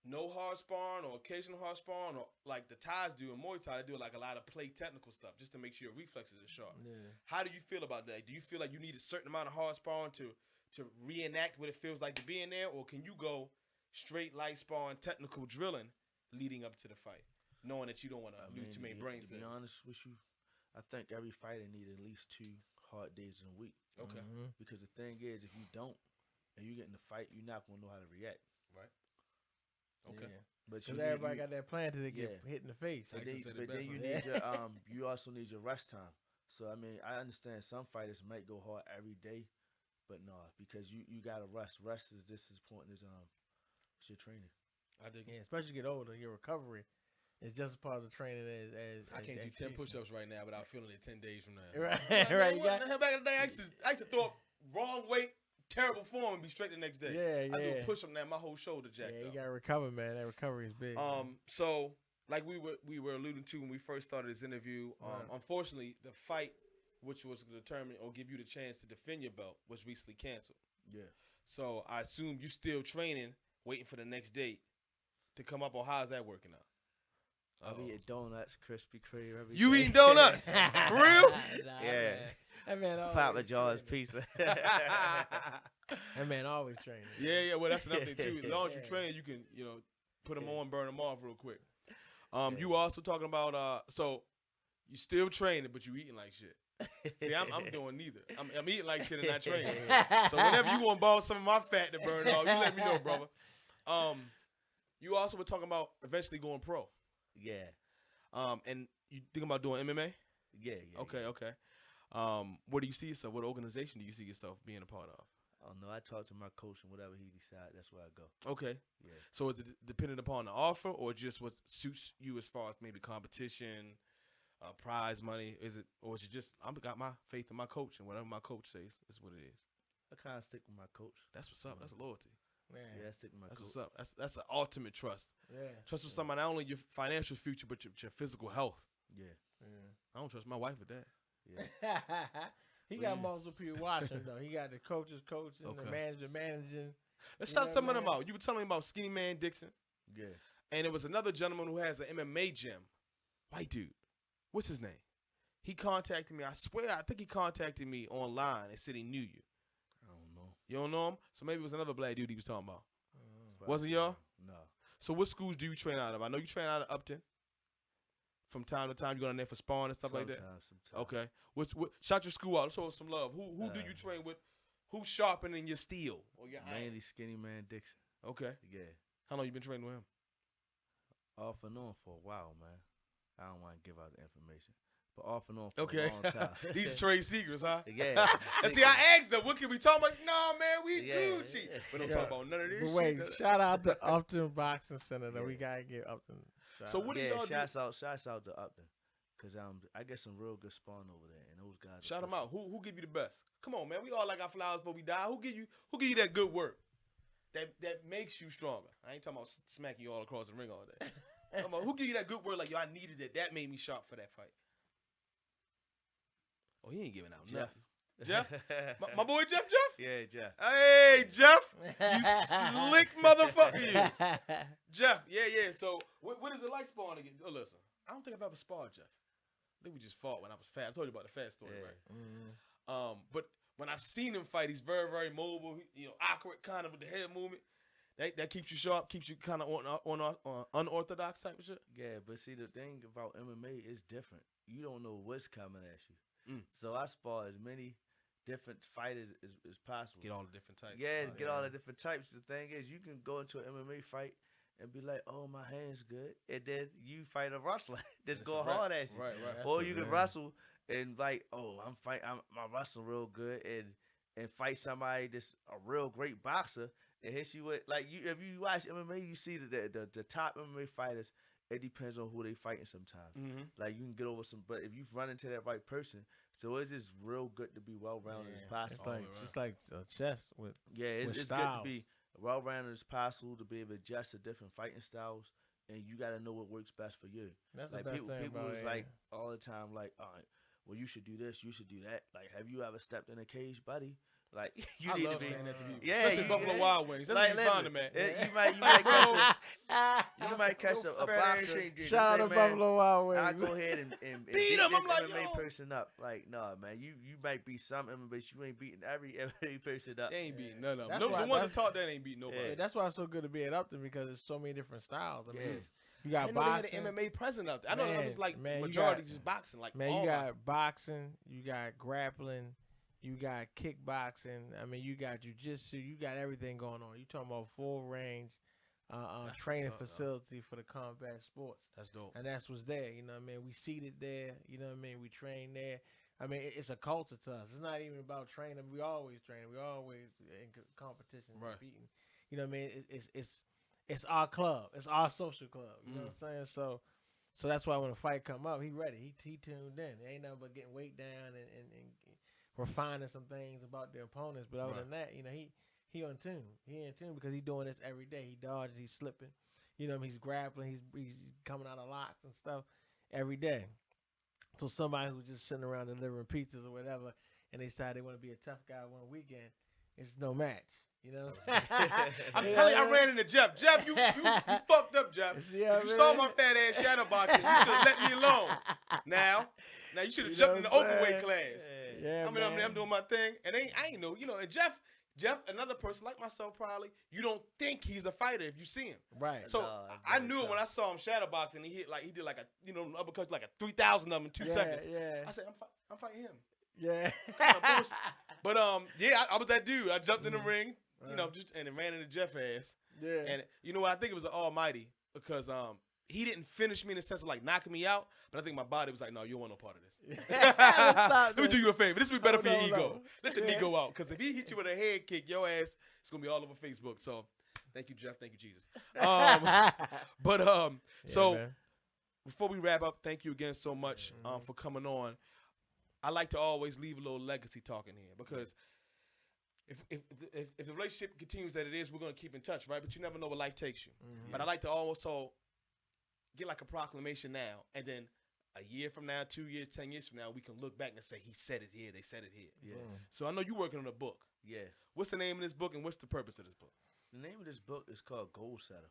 Speaker 1: no hard sparring or occasional hard sparring, or like the Thais do in Muay Thai? They do like a lot of play technical stuff just to make sure your reflexes are sharp. Yeah. How do you feel about that? Do you feel like you need a certain amount of hard sparring to reenact what it feels like to be in there, or can you go straight light sparring, technical drilling leading up to the fight, knowing that you don't want to lose too many brain cells?
Speaker 3: To be honest with you, I think every fighter needs at least 2 hard days in a week.
Speaker 1: Okay.
Speaker 3: Because the thing is, if you don't, and you get in the fight, you're not going to know how to react.
Speaker 1: Right. Okay.
Speaker 2: Yeah. But everybody got that plan till they get hit in the face.
Speaker 3: But then you need you also need your rest time. So, I mean, I understand some fighters might go hard every day, but no, because you got to rest. Rest is just as important as your training.
Speaker 2: I dig it. Yeah, especially get older, your recovery is just as part of the training as
Speaker 1: I can't do 10 push-ups right now without feeling it 10 days from now.
Speaker 2: Right, right.
Speaker 1: Back in the day, I used to throw up wrong weight, terrible form, and be straight the next day.
Speaker 2: Yeah.
Speaker 1: I do a push-up now, my whole shoulder jacked up.
Speaker 2: Yeah, you got to recover, man. That recovery is big.
Speaker 1: So like we were alluding to when we first started this interview, unfortunately, the fight, which was to determine or give you the chance to defend your belt, was recently canceled.
Speaker 3: Yeah.
Speaker 1: So I assume you still training, waiting for the next date to come up, or how's that working out?
Speaker 3: I'll be eating donuts, Krispy Kreme every
Speaker 1: You
Speaker 3: day.
Speaker 1: eating donuts? For real?
Speaker 3: Yeah.
Speaker 2: That man always
Speaker 3: Papa John's pizza.
Speaker 2: That man always training.
Speaker 1: Yeah. Well, that's another thing too. As long as you train, you can put them on, burn them off real quick. You also talking about so you still training, but you eating like shit. See, I'm doing neither. I'm eating like shit and not training. So whenever you want to borrow some of my fat to burn off, you let me know, brother. You also were talking about eventually going pro.
Speaker 3: Yeah.
Speaker 1: And you think about doing MMA?
Speaker 3: Yeah.
Speaker 1: Okay. Where do you see yourself? What organization do you see yourself being a part of?
Speaker 3: Oh no, I talk to my coach, and whatever he decides, that's where I go.
Speaker 1: Okay.
Speaker 3: Yeah.
Speaker 1: So is it dependent upon the offer, or just what suits you as far as maybe competition, prize money? Is it just I got my faith in my coach, and whatever my coach says is what it is?
Speaker 3: I kind of stick with my coach.
Speaker 1: That's what's up. That's loyalty.
Speaker 3: Yeah, I stick with my coach.
Speaker 1: That's what's up. That's an ultimate trust.
Speaker 2: Yeah.
Speaker 1: Trust with somebody, not only your financial future, but your physical health.
Speaker 3: Yeah.
Speaker 1: I don't trust my wife with that.
Speaker 2: Yeah. He got multiple people watching though. He got the coaches coaching, the manager managing.
Speaker 1: Let's start some of them out. You were telling me about Skinny Man Dixon.
Speaker 3: Yeah.
Speaker 1: And there was another gentleman who has an MMA gym. White dude. What's his name? He contacted me. I swear, I think he contacted me online and said he knew you.
Speaker 3: I don't know.
Speaker 1: You don't know him? So maybe it was another black dude he was talking about. Wasn't y'all?
Speaker 3: No.
Speaker 1: So what schools do you train out of? I know you train out of Upton. From time to time, you go down there for sparring and stuff like that.
Speaker 3: Sometimes.
Speaker 1: Okay. What? Shout your school out. Let's show us some love. Who do you train with? Who's sharpening your steel or your iron?
Speaker 3: Mainly Skinny Man Dixon.
Speaker 1: Okay.
Speaker 3: Yeah.
Speaker 1: How long you been training with him?
Speaker 3: Off and on for a while, man. I don't want to give out the information. But off and on for a long time.
Speaker 1: These trade secrets, huh?
Speaker 3: Yeah.
Speaker 1: And see, I asked them, what can we talk about? No, man, we Gucci. We don't talk about none of this
Speaker 2: but wait,
Speaker 1: shit.
Speaker 2: shout out to Upton Boxing Center, though. We got to get Upton.
Speaker 1: So what do y'all do?
Speaker 3: Shouts out to Upton. Because I get some real good spawn over there, and those guys.
Speaker 1: Shout them out. Who give you the best? Come on, man. We all like our flowers, but we die. Who give you that good work? That makes you stronger. I ain't talking about smacking you all across the ring all day. Come on, who give you that good work? Like, yo, I needed it. That made me sharp for that fight. Oh, he ain't giving out nothing. Jeff? My boy Jeff?
Speaker 3: Yeah, Jeff.
Speaker 1: Hey, Jeff. You slick motherfucker, you. Jeff, yeah. So, what is it like sparring again? Oh, listen, I don't think I've ever sparred Jeff. I think we just fought when I was fat. I told you about the fat story, right?
Speaker 2: Mm-hmm.
Speaker 1: But when I've seen him fight, he's very, very mobile. Awkward kind of with the head movement. That keeps you sharp, keeps you kind of on unorthodox type of shit.
Speaker 3: Yeah, but see, the thing about MMA is different. You don't know what's coming at you. So I spar as many different fighters as possible.
Speaker 1: Get all the different types.
Speaker 3: Yeah, get all the different types. The thing is, you can go into an MMA fight and be like, "Oh, my hand's good," and then you fight a wrestler that's going hard at you.
Speaker 1: Right.
Speaker 3: Or you can wrestle and like, "Oh, my wrestling real good," and fight somebody that's a real great boxer and hit you with like you. If you watch MMA, you see the top MMA fighters. It depends on who they fighting sometimes. Like you can get over some, but if you run into that right person, so it's just real good to be well rounded as possible.
Speaker 2: It's just like chess with
Speaker 3: it's good to be well rounded as possible to be able to adjust to different fighting styles, and you got to know what works best for you.
Speaker 2: That's
Speaker 3: like
Speaker 2: the best
Speaker 3: people
Speaker 2: thing about
Speaker 3: is
Speaker 2: it.
Speaker 3: like all the time, like, all right, well you should do this, you should do that. Like, have you ever stepped in a cage, buddy? Like you
Speaker 1: I
Speaker 3: need
Speaker 1: love
Speaker 3: to be
Speaker 1: saying that to people.
Speaker 3: Yeah,
Speaker 1: Especially Buffalo Wild Wings. That's
Speaker 3: like,
Speaker 1: what you find them at.
Speaker 3: You might catch a boxer.
Speaker 2: Shout out to Buffalo Wild Wings.
Speaker 3: I go ahead and beat
Speaker 1: him.
Speaker 3: this
Speaker 1: I'm like,
Speaker 3: MMA
Speaker 1: yo.
Speaker 3: person up. Like, nah, man, you might beat some MMA, but you ain't beating every MMA person up.
Speaker 1: They ain't beating none of them.
Speaker 2: That's
Speaker 1: The
Speaker 2: why-
Speaker 1: ones that talk that ain't beating nobody.
Speaker 2: Yeah, that's why it's so good to be at Upton because there's so many different styles. I mean,
Speaker 3: Yeah.
Speaker 2: you
Speaker 1: I
Speaker 2: got
Speaker 1: didn't know
Speaker 2: boxing.
Speaker 1: they had an MMA present out there. I know that was like
Speaker 2: Man, you
Speaker 1: majority
Speaker 2: got-
Speaker 1: just boxing. Like
Speaker 2: Man,
Speaker 1: all
Speaker 2: you got boxing, you got grappling, you got kickboxing. I mean, you got jujitsu. You got everything going on. You talking about full range
Speaker 1: That's
Speaker 2: training
Speaker 1: what's up,
Speaker 2: facility for the combat sports,
Speaker 1: That's dope.
Speaker 2: and that's what's there. You know what I mean? We seated there. You know what I mean? We train there. I mean, it's a culture to us. It's not even about training. We always train. We always in competition,
Speaker 1: Right.
Speaker 2: competing. You know what I mean? It's our club. It's our social club. You know what I'm saying? So that's why when a fight come up, he ready. He tuned in. It ain't nothing but getting weight down and refining some things about their opponents. But other than that, you know, he on tune. He in tune because he doing this every day. He dodges. He's slipping. You know, he's grappling. He's coming out of locks and stuff every day. So somebody who's just sitting around delivering pizzas or whatever, and they decide they want to be a tough guy one weekend, it's no match. You know what I'm saying?
Speaker 1: I'm telling you, I ran into Jeff. Jeff, you fucked up, Jeff.
Speaker 2: See
Speaker 1: If
Speaker 2: how
Speaker 1: you
Speaker 2: I
Speaker 1: saw
Speaker 2: ran?
Speaker 1: my fat ass shadow boxing, you should have let me alone. Now you should have
Speaker 2: You
Speaker 1: jumped
Speaker 2: know
Speaker 1: in the
Speaker 2: what I'm
Speaker 1: open weight
Speaker 2: saying?
Speaker 1: class.
Speaker 2: Yeah,
Speaker 1: I mean,
Speaker 2: man.
Speaker 1: I'm doing my thing, and I ain't know, and Jeff, another person like myself, probably you don't think he's a fighter if you see him.
Speaker 2: Right.
Speaker 1: So
Speaker 3: No,
Speaker 1: I knew it when I saw him shadow boxing. He did like a uppercut like a 3,000 of them in 2 seconds.
Speaker 2: Yeah.
Speaker 1: I said I'm fighting him.
Speaker 2: Yeah.
Speaker 1: But I was that dude. I jumped in the ring, and ran into Jeff ass.
Speaker 2: Yeah.
Speaker 1: And you know what? I think it was an almighty because he didn't finish me in the sense of like knocking me out, but I think my body was like, no, you don't want no part of this.
Speaker 2: Stop
Speaker 1: Let me do you a favor. This will be better for your ego.
Speaker 2: no.
Speaker 1: Let your ego out, because if he hit you with a head kick, your ass is gonna be all over Facebook. So, thank you, Jeff. Thank you, Jesus. So
Speaker 2: man.
Speaker 1: before we wrap up, thank you again so much for coming on. I like to always leave a little legacy talk in here because if the relationship continues that it is, we're gonna keep in touch, right? But you never know where life takes you. But I like to also get like a proclamation now, and then a year from now, 2 years, 10 years from now, we can look back and say he said it here, they said it here.
Speaker 3: Yeah.
Speaker 1: So I know you're working on a book.
Speaker 3: Yeah.
Speaker 1: What's the name of this book and what's the purpose of this book?
Speaker 3: The name of this book is called Goal Setter.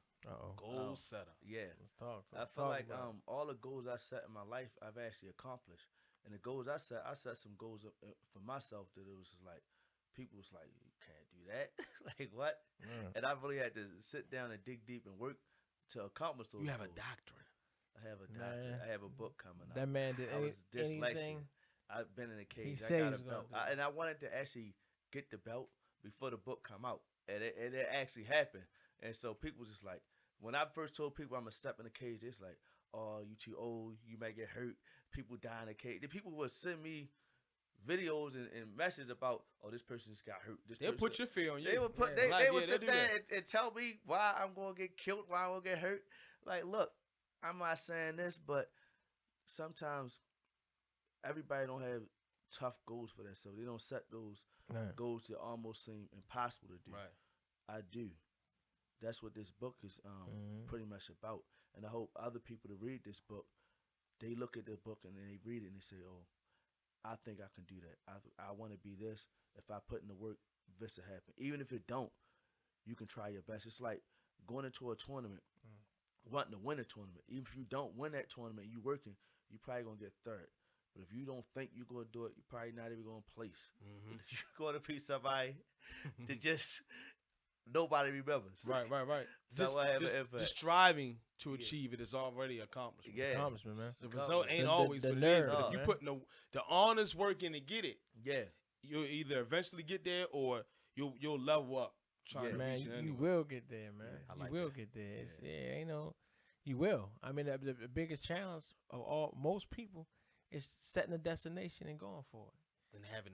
Speaker 1: Goal Setter.
Speaker 3: Yeah.
Speaker 2: Let's talk.
Speaker 3: I feel like all the goals I set in my life, I've actually accomplished. And the goals I set some goals up for myself that it was just like, people was like, you can't do that. Like, what? And I really had to sit down and dig deep and work to accomplish those
Speaker 1: You have a
Speaker 3: goals.
Speaker 1: doctorate.
Speaker 3: I have a doctorate. I have a book coming out.
Speaker 2: That man did
Speaker 3: I was dyslexic.
Speaker 2: anything.
Speaker 3: I've been in a cage.
Speaker 2: said
Speaker 3: I
Speaker 2: he
Speaker 3: got a
Speaker 2: was gonna
Speaker 3: belt.
Speaker 2: do it.
Speaker 3: And I wanted to actually get the belt before the book come out. And it actually happened. And so people was just like, when I first told people I'm going to step in the cage, it's like, oh, you too old. You might get hurt. People die in the cage. The people would send me videos and messages about, oh, this person just got hurt.
Speaker 1: They'll put your fear on you.
Speaker 3: They would put.
Speaker 2: Yeah.
Speaker 3: They would sit
Speaker 1: do
Speaker 3: there
Speaker 1: that.
Speaker 3: and tell me why I'm gonna get killed, why I'm gonna get hurt. Like, look, I'm not saying this, but sometimes everybody don't have tough goals for themselves. They don't set those goals that almost seem impossible to do.
Speaker 1: Right.
Speaker 3: I do. That's what this book is pretty much about. And I hope other people to read this book, they look at the book and then they read it and they say, oh, I think I can do that. I want to be this. If I put in the work, this will happen. Even if it don't, you can try your best. It's like going into a tournament, wanting to win a tournament. Even if you don't win that tournament, you working, you probably gonna get third. But if you don't think you're gonna do it, you're probably not even gonna place.
Speaker 1: Mm-hmm.
Speaker 3: You're gonna be somebody that just nobody remembers.
Speaker 1: Right.
Speaker 3: So
Speaker 1: Just striving to achieve it is already accomplishment.
Speaker 3: Yeah.
Speaker 2: Accomplishment, man.
Speaker 1: The result ain't
Speaker 2: The
Speaker 1: always what it is,
Speaker 2: nerve,
Speaker 1: but if you
Speaker 2: man.
Speaker 1: put the honest work in to get it,
Speaker 3: Yeah.
Speaker 1: you'll either eventually get there or you'll level up trying to
Speaker 2: Man,
Speaker 1: reach it
Speaker 2: you
Speaker 1: anyway.
Speaker 2: will get there, man.
Speaker 1: I
Speaker 2: You
Speaker 1: like
Speaker 2: will
Speaker 1: that.
Speaker 2: get there. It's, ain't no, you will. I mean, the biggest challenge of most people is setting a destination and going for it.
Speaker 1: And having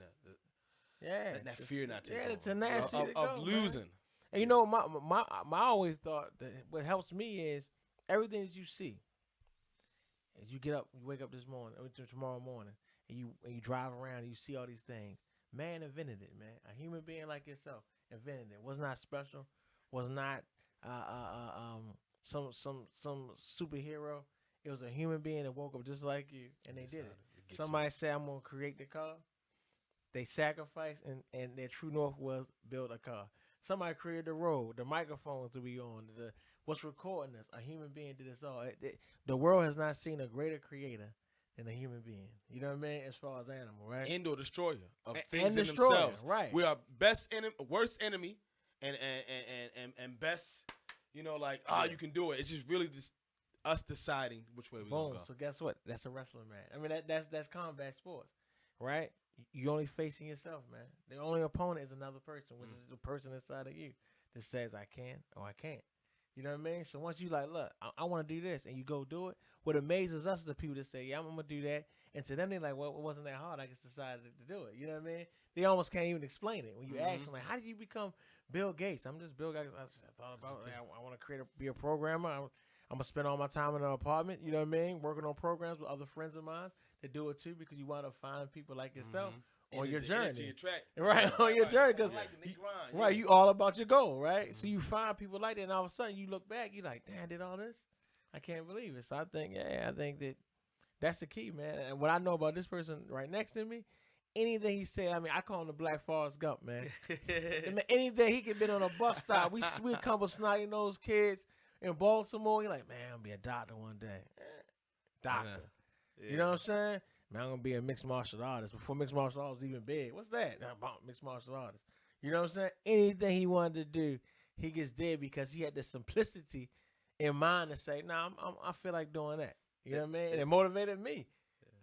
Speaker 2: Yeah,
Speaker 1: that fear not take
Speaker 2: yeah,
Speaker 1: over.
Speaker 2: the tenacity
Speaker 1: of
Speaker 2: to go, man.
Speaker 1: losing.
Speaker 2: And you know, my I always thought that what helps me is everything that you see. As you get up, you wake up this morning, or tomorrow morning, and you drive around, and you see all these things. Man invented it, man. A human being like yourself invented it. Was not special. Was not some superhero. It was a human being that woke up just like you, and they did it. Somebody said, "I'm gonna create the car." They sacrificed, and their true north was build a car. Somebody created the road, the microphones that we on, what's recording us. A human being did this all. The world has not seen a greater creator than a human being. You know what I mean? As far as animal, right?
Speaker 1: End or destroyer of
Speaker 2: And
Speaker 1: things in
Speaker 2: destroyer,
Speaker 1: themselves.
Speaker 2: right.
Speaker 1: We are worst enemy, and best. You know, like you can do it. It's just really just us deciding which way we gonna
Speaker 2: Boom.
Speaker 1: go.
Speaker 2: So guess what? That's a wrestling match. I mean, that's combat sports, right? You only facing yourself, man. The only opponent is another person, which is the person inside of you that says I can or I can't. You know what I mean? So once you like, look, I want to do this, and you go do it. What amazes us is the people that say, yeah, I'm gonna do that, and to them they're like, well, it wasn't that hard. I just decided to do it. You know what I mean? They almost can't even explain it when you ask them, like, how did you become Bill Gates? I'm just Bill Gates. I thought about, like, I want to be a programmer. I'm gonna spend all my time in an apartment. You know what I mean? Working on programs with other friends of mine that do it too, because you want to find people like yourself. On your journey, right? On your journey, because right, you all about your goal, right? So you find people like that, and all of a sudden you look back, you like, damn, I did all this. I can't believe it. So I think that that's the key, man. And what I know about this person right next to me, anything he said, I mean, I call him the Black Forrest Gump, man. Anything he could been on a bus stop, we come with snotty nosed kids in Baltimore. He like, man, I'm gonna be a doctor one day. Doctor, you know what I'm saying? Man, I'm gonna be a mixed martial artist. Before mixed martial arts was even big. What's that? Mixed martial artist. You know what I'm saying? Anything he wanted to do, he gets did because he had the simplicity in mind to say, nah, I feel like doing that. You know what I mean? And it motivated me.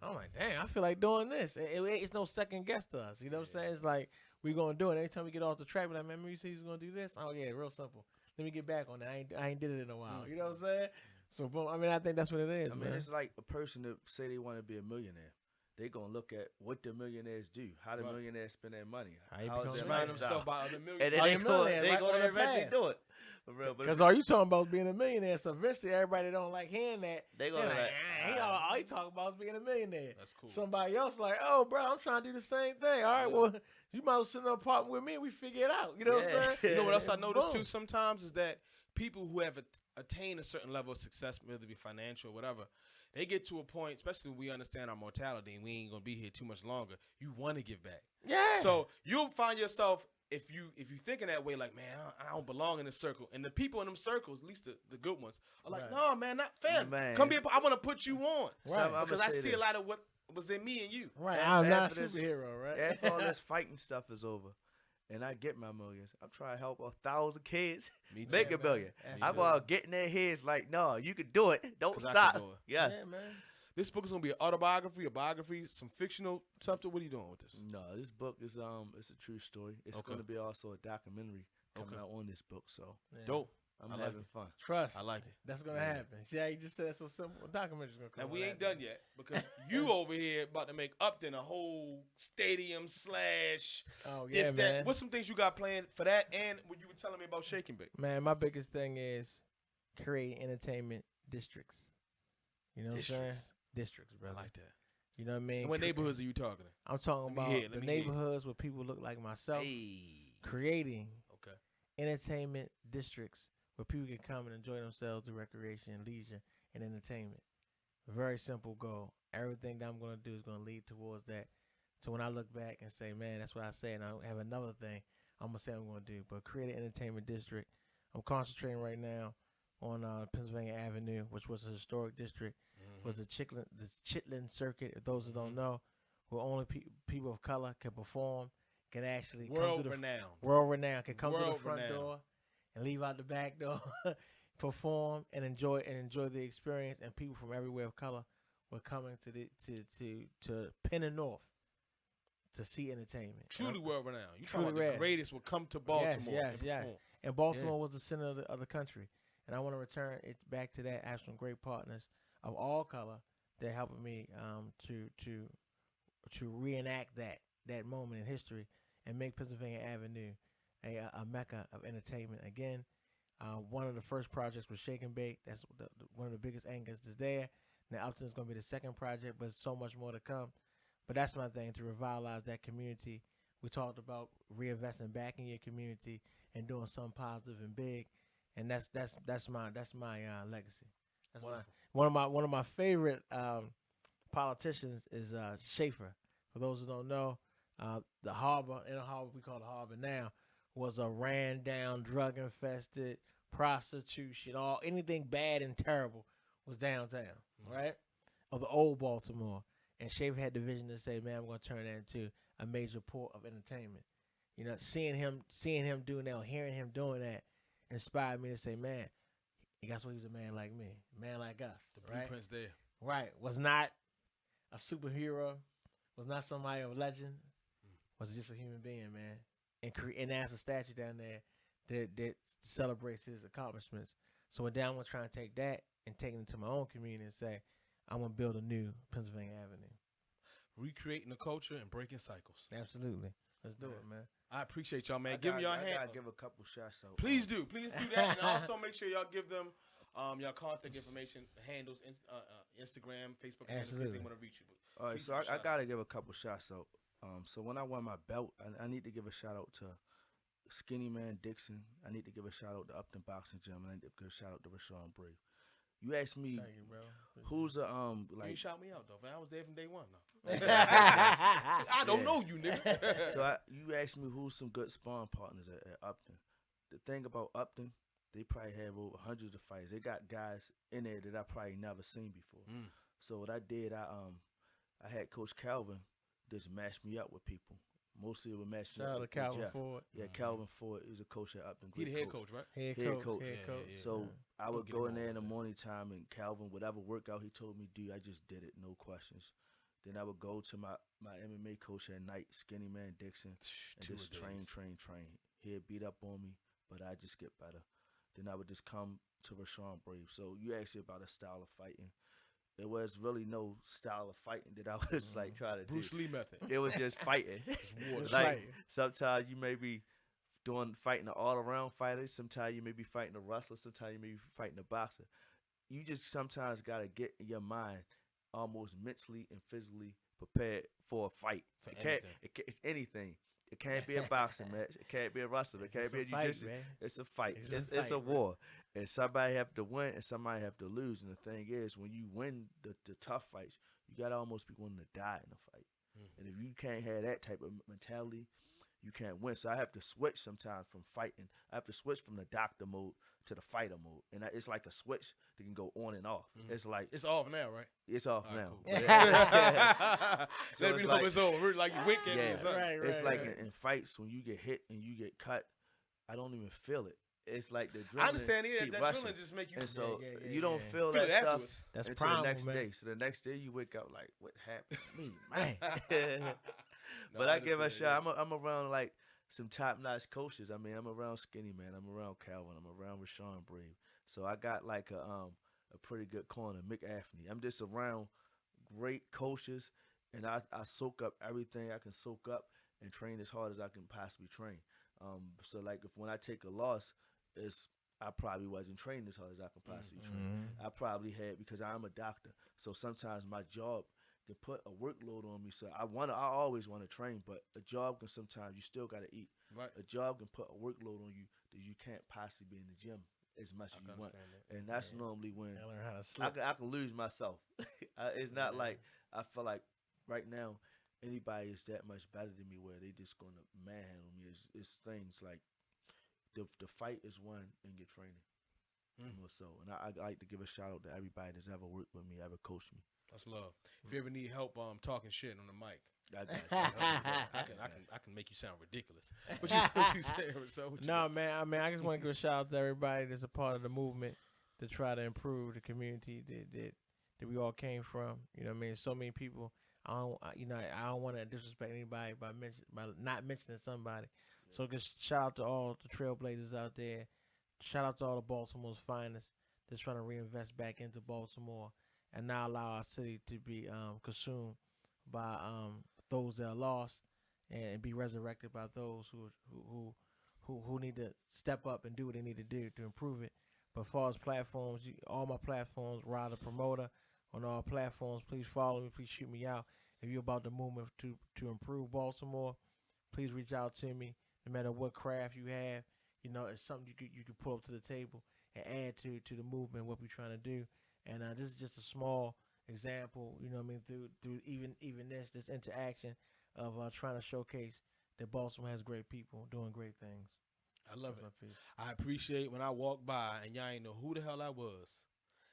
Speaker 2: I'm like, damn, I feel like doing this. It's no second guess to us. You know what I'm saying? It's like, we're going to do it. Every time we get off the track, we're like, man, remember you said you was going to do this? Oh, yeah, real simple. Let me get back on that. I ain't did it in a while. You know what I'm saying? So, boom, I mean, I think that's what it is,
Speaker 3: I
Speaker 2: man.
Speaker 3: mean, it's like a person that say they want to be a millionaire. They gonna look at what the millionaires do, how the millionaires spend their money, how they
Speaker 1: surround themselves by other millionaires,
Speaker 3: and then they gonna eventually do it. For real,
Speaker 2: because all you talking about is being a millionaire. So eventually, everybody that don't like hearing that,
Speaker 3: they gonna like,
Speaker 2: all he talking about is being a millionaire.
Speaker 1: That's cool.
Speaker 2: Somebody else like, oh, bro, I'm trying to do the same thing. All right, well, you might as well sit in an apartment with me and we figure it out. You know what I'm saying?
Speaker 1: You know what else I noticed too sometimes is that people who have attained a certain level of success, whether it be financial or whatever, they get to a point, especially when we understand our mortality and we ain't gonna be here too much longer. You want to give back.
Speaker 2: Yeah.
Speaker 1: So you'll find yourself if you thinking that way, like, man, I don't belong in this circle. And the people in them circles, at least the good ones, are like, no, man, not fair.
Speaker 3: Man.
Speaker 1: Come here, I want to put you on,
Speaker 2: right?
Speaker 1: Because I see a lot of what was in me and you.
Speaker 2: Right. I'm not a superhero, right?
Speaker 3: After all this fighting stuff is over, and I get my millions, I'm trying to help 1,000 kids make $1 million. I'm going to get in their heads like, no, you can do it. Don't stop. Yes.
Speaker 2: Yeah, man.
Speaker 1: This book is going to be an autobiography, a biography, some fictional stuff. What are you doing with this?
Speaker 3: No, this book is it's a true story. It's going to be also a documentary coming out on this book. So
Speaker 1: dope.
Speaker 3: I'm having fun.
Speaker 2: Trust.
Speaker 1: I like it.
Speaker 2: That's going to happen. See how you just said that's so simple? A documentary's going to come out.
Speaker 1: And we ain't done yet because you over here about to make Upton a whole stadium /
Speaker 2: oh, yeah,
Speaker 1: this,
Speaker 2: man.
Speaker 1: that. What's some things you got planned for that and what you were telling me about Shake and Bake?
Speaker 2: Man, my biggest thing is creating entertainment districts. You know what I'm saying? Districts, brother.
Speaker 1: I like that.
Speaker 2: You know what I mean?
Speaker 1: And what neighborhoods are you talking in?
Speaker 2: I'm talking about the neighborhoods where people look like myself. Creating entertainment districts where people can come and enjoy themselves through recreation, leisure, and entertainment. Very simple goal. Everything that I'm going to do is going to lead towards that. So when I look back and say, man, that's what I say, and I have another thing I'm gonna say I'm gonna do. But create an entertainment district. I'm concentrating right now on Pennsylvania Avenue, which was a historic district, was the Chitlin Circuit. If those who don't know, where only people of color can perform, can actually
Speaker 1: world
Speaker 2: come to
Speaker 1: renowned.
Speaker 2: world renowned, can come to the
Speaker 1: World
Speaker 2: front
Speaker 1: renowned.
Speaker 2: door and leave out the back door, perform and enjoy the experience. And people from everywhere of color were coming to Penn and North to see entertainment.
Speaker 1: Truly world renowned. You talking
Speaker 2: Truly
Speaker 1: about
Speaker 2: rare.
Speaker 1: the greatest will come to Baltimore
Speaker 2: Yes.
Speaker 1: and perform.
Speaker 2: And Baltimore was the center of the country. And I want to return it back to that. I have some great partners of all color that helping me to reenact that moment in history and make Pennsylvania Avenue a mecca of entertainment again. One of the first projects was Shake and Bake. That's one of the biggest angles is there. Now Upton's going to be the second project, but so much more to come. But that's my thing, to revitalize that community. We talked about reinvesting back in your community and doing something positive and big, and that's my legacy. That's one of my favorite politicians is Schaefer. For those who don't know, the harbor, in the harbor we call the harbor now, was a ran down, drug infested, prostitution, anything bad and terrible was downtown, right? Of the old Baltimore. And Schaefer had the vision to say, man, I'm gonna turn that into a major port of entertainment. You know, seeing him doing that, or hearing him doing that, inspired me to say, man, guess what? He was a man like me, man like us.
Speaker 1: The blueprint's there.
Speaker 2: Right. Was not a superhero, was not somebody of legend, was just a human being, man. And there's a statue down there that celebrates his accomplishments. So with that, I'm gonna try and take that and take it into my own community and say, I'm gonna build a new Pennsylvania Avenue.
Speaker 1: Recreating the culture and breaking cycles.
Speaker 2: Absolutely. Let's do it, man.
Speaker 1: I appreciate y'all, man. Give me your hand.
Speaker 3: I gotta give a couple shots out.
Speaker 1: Please do that, and also make sure y'all give them your contact information, handles, Instagram, Facebook handles, because they want to reach you.
Speaker 3: All right, so I gotta give a couple shots out. So when I won my belt, I need to give a shout out to Skinny Man Dixon. I need to give a shout out to Upton Boxing Gym. I need to give a shout out to Rashaan Brave. You asked me,
Speaker 2: Thank you, bro.
Speaker 3: who's a
Speaker 1: you shout me out though, man. I was there from day one. No. I don't know you, nigga.
Speaker 3: So you asked me who's some good sparring partners at Upton. The thing about Upton, they probably have over hundreds of fights. They got guys in there that I probably never seen before. So what I did, I had Coach Calvin just match me up with people. Mostly it would match me
Speaker 2: Shout
Speaker 3: up
Speaker 2: out
Speaker 3: with
Speaker 2: to Calvin
Speaker 3: Jeff.
Speaker 2: Ford.
Speaker 3: Yeah, Calvin Ford is a coach at Upton.
Speaker 1: He the head coach, right?
Speaker 2: Head coach.
Speaker 1: Yeah.
Speaker 3: So I would
Speaker 1: get
Speaker 3: go
Speaker 1: him
Speaker 3: in there in
Speaker 1: over
Speaker 3: the
Speaker 1: there.
Speaker 3: morning time, and Calvin, whatever workout he told me to do, I just did it, no questions. Then I would go to my MMA coach at night, Skinny Man Dixon, and just train. He'd beat up on me, but I just get better. Then I would just come to Rashaan Brave. So you asked me about a style of fighting. There was really no style of fighting that I was like trying to
Speaker 1: Bruce
Speaker 3: do.
Speaker 1: Lee method.
Speaker 3: It was just fighting.
Speaker 1: war.
Speaker 3: Like sometimes you may be fighting an all-around fighter. Sometimes you may be fighting a wrestler. Sometimes you may be fighting a boxer. You just sometimes gotta get in your mind almost mentally and physically prepared for a fight. It's anything. It can't be a boxing match. It can't be a wrestling. It can't be a jiu-jitsu. It's a fight. It's a war. And somebody have to win and somebody have to lose. And the thing is, when you win the tough fights, you got to almost be willing to die in a fight. And if you can't have that type of mentality, you can't win. So I have to switch sometimes from fighting. I have to switch from the doctor mode to the fighter mode. And it's like a switch that can go on and off. It's like...
Speaker 1: It's off now, right?
Speaker 3: It's off
Speaker 1: All right,
Speaker 3: now.
Speaker 1: Cool.
Speaker 3: So
Speaker 1: Let me know it's over. Like you wicked
Speaker 3: yeah,
Speaker 1: or something.
Speaker 3: it's like in fights, when you get hit and you get cut, I don't even feel it. It's like the adrenaline
Speaker 1: I understand. Yeah,
Speaker 3: keep
Speaker 1: that
Speaker 3: rushing.
Speaker 1: adrenaline just make you.
Speaker 3: And so
Speaker 2: Yeah,
Speaker 3: you don't feel
Speaker 1: Feel
Speaker 3: that
Speaker 1: it
Speaker 3: stuff
Speaker 1: afterwards.
Speaker 2: That's
Speaker 3: until
Speaker 2: primal,
Speaker 3: the next
Speaker 2: man.
Speaker 3: day. So the next day you wake up like, what happened to me, man?
Speaker 1: No,
Speaker 3: But I give a
Speaker 1: understand,
Speaker 3: shot. I'm around like some top-notch coaches. I mean, I'm around Skinny Man. I'm around Calvin. I'm around Rashaan Brave. So I got like a pretty good corner, Mick Anthony. I'm just around great coaches, and I soak up everything I can soak up and train as hard as I can possibly train. So like when I take a loss, I probably wasn't trained as hard as I could possibly train. I probably had, because I'm a doctor, so sometimes my job can put a workload on me. So I always want to train, but a job can sometimes, you still got to eat.
Speaker 1: Right.
Speaker 3: A job can put a workload on you that you can't possibly be in the gym as much as you want. And that's normally when
Speaker 2: I learn how to slip.
Speaker 3: I can lose myself. It's not like I feel like right now anybody is that much better than me where they just gonna manhandle me. It's things like the fight is won in your training. More so, and I like to give a shout out to everybody that's ever worked with me, ever coached me.
Speaker 1: That's love. If you ever need help talking shit on the mic,
Speaker 3: I got you.
Speaker 1: I can make you sound ridiculous. What you say, Rashad?
Speaker 2: No, man. I mean, I just want to give a shout out to everybody that's a part of the movement to try to improve the community that we all came from. You know what I mean? So many people. I don't want to disrespect anybody by not mentioning somebody. Yeah. So just shout out to all the trailblazers out there. Shout out to all the Baltimore's finest that's trying to reinvest back into Baltimore and not allow our city to be consumed by those that are lost and be resurrected by those who need to step up and do what they need to do to improve it. But as far as platforms, all my platforms, Rod the Promoter, on all platforms, please follow me. Please shoot me out. If you're about the movement to improve Baltimore, please reach out to me. No matter what craft you have, you know, it's something you could pull up to the table and add to the movement, what we're trying to do. And this is just a small example, you know what I mean, through even this interaction of trying to showcase that Baltimore has great people doing great things.
Speaker 1: I love it. I appreciate when I walked by and y'all ain't know who the hell I was.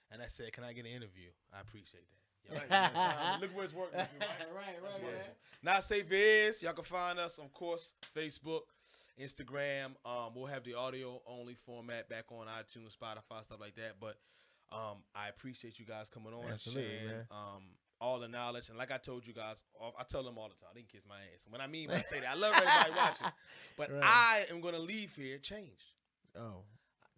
Speaker 1: And I said, can I get an interview? I appreciate that. Right, look where it's working with you, right? Right. Not Safe Is. Y'all can find us, of course, Facebook, Instagram. We'll have the audio only format back on iTunes, Spotify, stuff like that. But I appreciate you guys coming on and sharing all the knowledge. And like I told you guys, I tell them all the time, they can kiss my ass. When I mean when I say that, I love everybody watching. But I am going to leave here changed.
Speaker 2: Oh.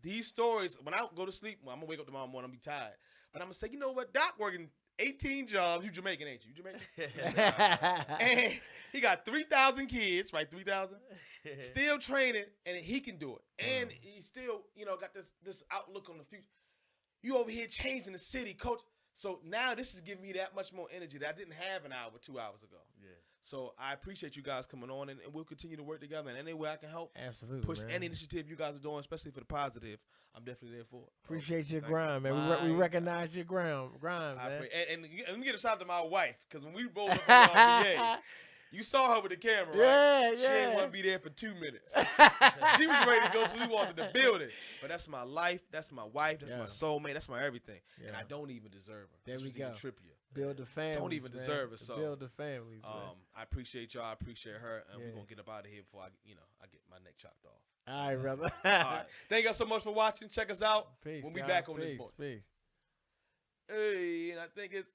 Speaker 1: These stories, when I go to sleep, I'm going to wake up tomorrow morning, I'm going to be tired. But I'm going to say, you know what, Doc working 18 jobs. You Jamaican, ain't you? You Jamaican? And he got 3,000 kids, right? 3,000? Still training, and he can do it. And he still, got this outlook on the future. You over here changing the city, coach. So now this is giving me that much more energy that I didn't have an hour, 2 hours ago. Yeah. So I appreciate you guys coming on, and we'll continue to work together. And any way I can help, push any initiative you guys are doing, especially for the positive, I'm definitely there for it.
Speaker 2: Appreciate your grind, man. We recognize your grind, man.
Speaker 1: And let me get a shout out to my wife, because when we rolled up on RPA, you saw her with the camera, right? She didn't want to be there for 2 minutes. She was ready to go, so we walked in the building. But that's my life. That's my wife. That's my soulmate. That's my everything. Yeah. And I don't even deserve her.
Speaker 2: There we go.
Speaker 1: Trippier.
Speaker 2: Build the family.
Speaker 1: Don't even deserve it. So
Speaker 2: build the families.
Speaker 1: I appreciate y'all. I appreciate her. And we're gonna get up out of here before I get my neck chopped off.
Speaker 2: All right, brother.
Speaker 1: All right. Thank y'all so much for watching. Check us out.
Speaker 2: Peace.
Speaker 1: We'll be back on this board.
Speaker 2: Peace.
Speaker 1: Hey, and I think it's